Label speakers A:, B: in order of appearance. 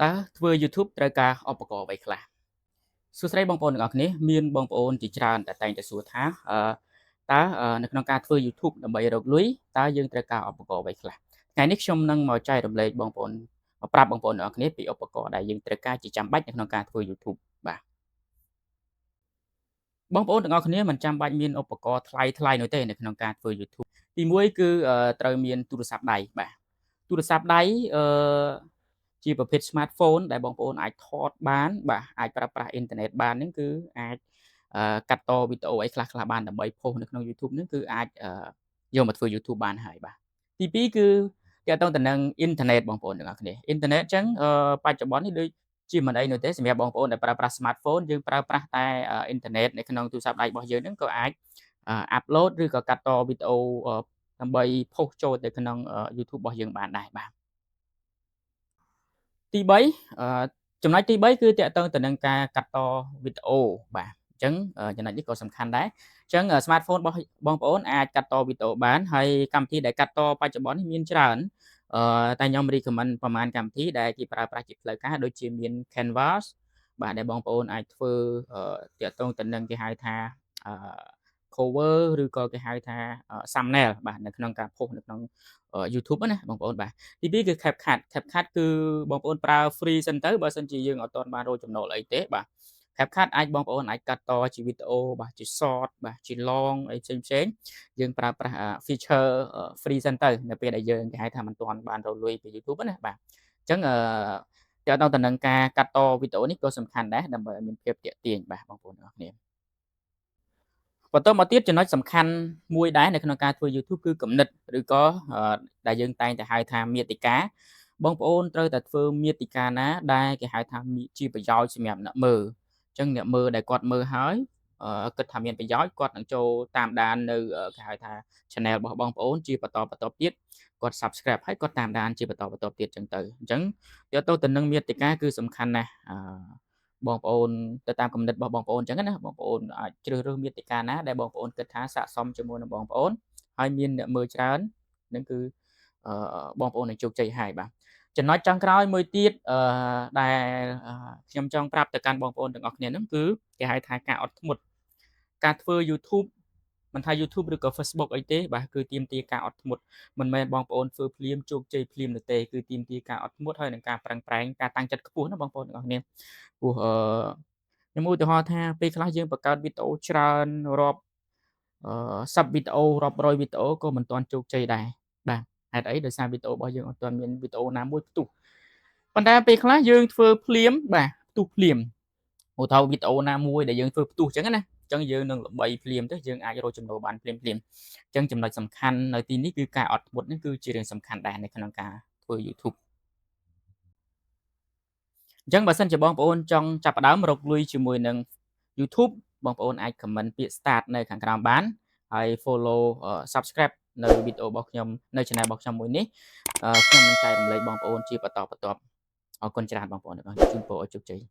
A: តើធ្វើ YouTube ត្រូវការឧបករណ៍អ្វីខ្លះសួស្តីបងប្អូនទាំងអស់គ្នាមានបងប្អូនជាច្រើនដែលតែងតែសួរថាតើនៅក្នុងការធ្វើ YouTube ដើម្បីរកលុយតើយើងត្រូវការឧបករណ៍អ្វីខ្លះថ្ងៃនេះខ្ញុំនឹងមកចែករំលែកបងប្អូនមកប្រាប់បងប្អូនទាំងអស់គ្នាពីឧបករណ៍ដែលយើងត្រូវការជាចាំបាច់នៅក្នុងការធ្វើ YouTube បាទបងប្អូនទាំងអស់គ្នាមិនចាំបាច់មានឧបករណ៍ថ្លៃៗនោះទេនៅក្នុងការធ្វើ YouTube ទីមួយគឺត្រូវមានទូរស័ព្ទដៃបាទទូរស័ព្ទដៃជាប្រភេទ smartphone ដែលបងប្អូនអាចថតបានបាទអាចប្រើប្រាស់អ៊ីនធឺណិតបានហ្នឹងគឺអាចកាត់តវីដេអូអីខ្លះៗបានដើម្បីផុសនៅក្នុង YouTube ហ្នឹងគឺអាចយកមកធ្វើ YouTube បានហើយបាទទីពីរគឺទាក់ទងទៅនឹងអ៊ីនធឺណិតបងប្អូនទាំងអស់គ្នាអ៊ីនធឺណិតអញ្ចឹងបច្ចុប្បន្ននេះដូចជាមិនអីនោះទេសម្រាប់បងប្អូនដែលប្រើប្រាស់ smartphone យើងប្រើប្រាស់តែអ៊ីនធឺណិតនៅក្នុងទូរស័ព្ទដៃរបស់យើងហ្នឹងក៏អាចអាប់ឡូតឬក៏កាត់តវីដេអូដើម្បីផុសចូលទៅក្នុងYouTube របស់យើងបានដែរបាទទី3ចំណុចទី3គឺតាក់ទងទៅនឹងការកាត់តវីដេអូបាទអញ្ចឹងចំណុចនេះក៏សំខាន់ដែរអញ្ចឹង smartphone របស់បងប្អូនអាចកាត់តវីដេអូបានហើយកម្មវិធីដែលកាត់តបច្ចុប្បន្ននេះមានច្រើនតែខ្ញុំ recommend ប្រមាណកម្មវិធីដែលគេប្រើប្រាស់ជាផ្លូវការដូចជាមាន Canvas បាទដែលបងប្អូនអាចធ្វើតាក់ទងទៅនឹងគេហៅថាអឺ cover ឬក៏គេហៅថា thumbnail បាទនៅក្នុងការផុសនៅក្នុងYouTube ណាបងប្អូនបាទទី2គឺ CapCut គឺបងប្អូនប្រើ free សិនទៅបើសិនជាយើងអត់ទាន់បានរកចំណូលអីទេបាទ CapCut អាចបងប្អូនអាចកាត់តជាវីដេអូបាទជា short បាទជា long អីផ្សេងៗយើងប្រើប្រាស់feature free សិនទៅនៅពេលដែលយើងគេហៅថាមិនទាន់បានរកលុយពី YouTube ណាបាទអញ្ចឹងទាក់ទងទៅនឹងការកាត់តវីដេអូនេះក៏សំខាន់ដែរដើម្បីឲ្យមានភាពទាក់ទាញបាទបងប្អូនទាំងអស់គ្នាបន្តមកទៀតចំណុចសំខាន់មួយដែរនៅក្នុងការធ្វើ YouTube គឺគំនិតឬក៏ដែលយើងតែងតែហៅថាមាតិកាបងប្អូនត្រូវតែធ្វើមាតិកាណាដែលគេហៅថាជាប្រយោជន៍សម្រាប់អ្នកមើលអញ្ចឹងអ្នកមើលដែលគាត់មើលហើយគិតថាមានប្រយោជន៍គាត់នឹងចូលតាមដាននៅគេហៅថា channel របស់បងប្អូនជាបន្តទៀតគាត់ subscribe ហើយគាត់តាមដានជាបន្តទៀតអញ្ចឹងទៅអញ្ចឹងទាក់ទងទៅនឹងមាតិកាគឺសំខាន់ណាស់បងប្អូនទៅតាមគំនិតរបស់បងប្អូនអញ្ចឹងណាបងប្អូនអាចជ្រើសរើសមាតិកាណាដែលបងប្អូនគិតថាស័ក្តិសមជាមួយនឹងបងប្អូនហើយមានអ្នកមើលច្រើននឹងគឺបងប្អូននឹងជោគជ័យហើយបាទចំណុចចុងក្រោយមួយទៀតដែលខ្ញុំចង់ប្រាប់ទៅកាន់បងប្អូនទាំងអស់គ្នាហ្នឹងគឺគេហៅថាការអត់ធ្មត់ការធ្វើ YouTube មិនថា YouTube ឬក៏ Facebook អីទេបាទគឺទាមទារការអត់ធ្មត់មិនមែនបងប្អូនធ្វើភ្លាមជោគជ័យភ្លាមនោះទេគឺទាមទារការអត់ធ្មត់ហើយនឹងការប្រឹងប្រែងការតាំងចិត្តខ្ពស់ណាបងប្អូនទាំងអស់គ្នាព្រោះខ្ញុំឧទាហរណ៍ថាពេលខ្លះយើងបង្កើតវីដេអូច្រើនរាប់10វីដេអូរាប់រយវីដេអូក៏មិនទាន់ជោគជ័យដែរបាទហេតុអីដោយសារវីដេអូរបស់យើងអត់ទាន់មានវីដេអូណាមួយផ្ទុះប៉ុន្តែពេលខ្លះយើងធ្វើភ្លាមបាទផ្ទុះភ្លាមឧទាហរណ៍វីដេអូណាមួយដែលយើងធ្វើផ្ទុះអញ្ចឹងណាអញ្ចឹងយើងនឹងល្បីភ្លាមទៅយើងអាចរកចំណូលបានភ្លាមអញ្ចឹងចំណុចសំខាន់នៅទីនេះគឺការអត់ធ្មត់នេះគឺជារឿងសំខាន់ដែរនៅក្នុងការធ្វើ YouTube អញ្ចឹងបើសិនជាបងប្អូនចង់ចាប់ផ្ដើមរកលុយជាមួយនឹង YouTube បងប្អូនអាច comment ពាក្យ start នៅខាងក្រោមបានហើយ follow subscribe នៅវីដេអូរបស់ខ្ញុំនៅ channel របស់ខ្ញុំមួយនេះខ្ញុំនឹងចែករំលែកបងប្អូនជាបន្តបន្ទាប់អរគុណច្រើនបងប្អូនទាំងអស់ជូនពរឲ្យជោគជ័យ